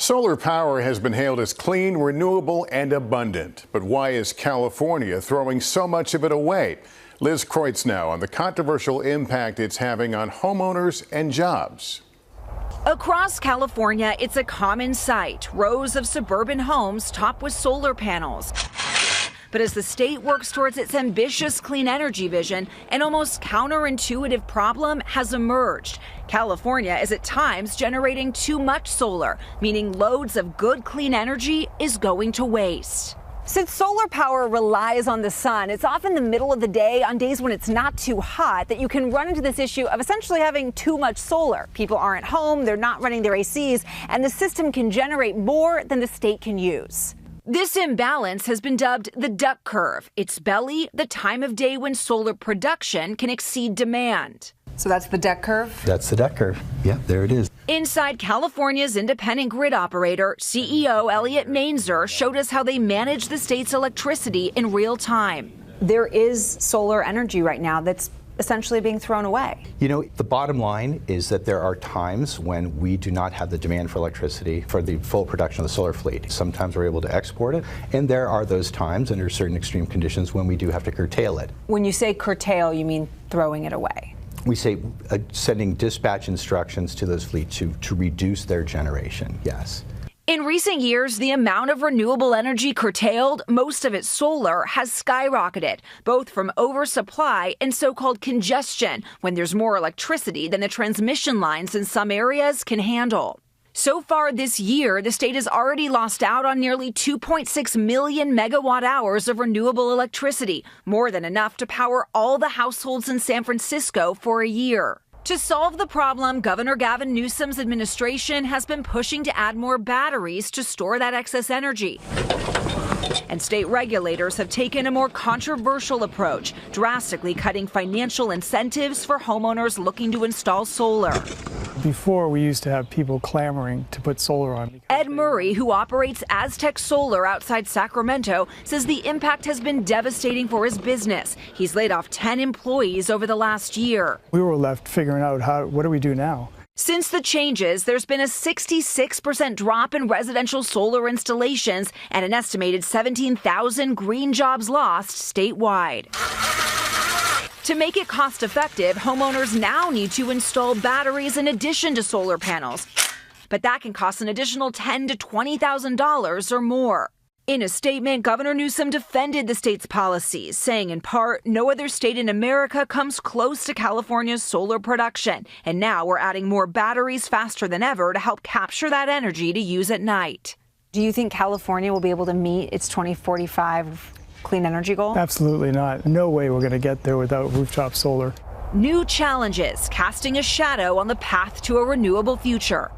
Solar power has been hailed as clean, renewable, and abundant. But why is California throwing so much of it away? Liz Kreutz now on the controversial impact it's having on homeowners and jobs. Across California, it's a common sight. Rows of suburban homes topped with solar panels. But as the state works towards its ambitious clean energy vision, an almost counterintuitive problem has emerged. California is at times generating too much solar, meaning loads of good clean energy is going to waste. Since solar power relies on the sun, it's often the middle of the day on days when it's not too hot that you can run into this issue of essentially having too much solar. People aren't home, they're not running their ACs, and the system can generate more than the state can use. This imbalance has been dubbed the duck curve. Its belly, the time of day when solar production can exceed demand. So that's the duck curve? That's the duck curve. Yeah, there it is. Inside California's independent grid operator, CEO Elliot Mainzer showed us how they manage the state's electricity in real time. There is solar energy right now that's essentially being thrown away. You know, the bottom line is that there are times when we do not have the demand for electricity for the full production of the solar fleet. Sometimes we're able to export it, and there are those times under certain extreme conditions when we do have to curtail it. When you say curtail, you mean throwing it away? We say sending dispatch instructions to those fleets to reduce their generation, yes. In recent years, the amount of renewable energy curtailed, most of it solar, has skyrocketed, both from oversupply and so-called congestion, when there's more electricity than the transmission lines in some areas can handle. So far this year, the state has already lost out on nearly 2.6 million megawatt hours of renewable electricity, more than enough to power all the households in San Francisco for a year. To solve the problem, Governor Gavin Newsom's administration has been pushing to add more batteries to store that excess energy. And state regulators have taken a more controversial approach, drastically cutting financial incentives for homeowners looking to install solar. Before, we used to have people clamoring to put solar on. Ed Murray, who operates Aztec Solar outside Sacramento, says the impact has been devastating for his business. He's laid off 10 employees over the last year. We were left figuring out what do we do now? Since the changes, there's been a 66% drop in residential solar installations and an estimated 17,000 green jobs lost statewide. To make it cost-effective, homeowners now need to install batteries in addition to solar panels. But that can cost an additional $10,000 to $20,000 or more. In a statement, Governor Newsom defended the state's policies, saying in part, no other state in America comes close to California's solar production. And now we're adding more batteries faster than ever to help capture that energy to use at night. Do you think California will be able to meet its 2045 clean energy goal? Absolutely not. No way we're going to get there without rooftop solar. New challenges casting a shadow on the path to a renewable future.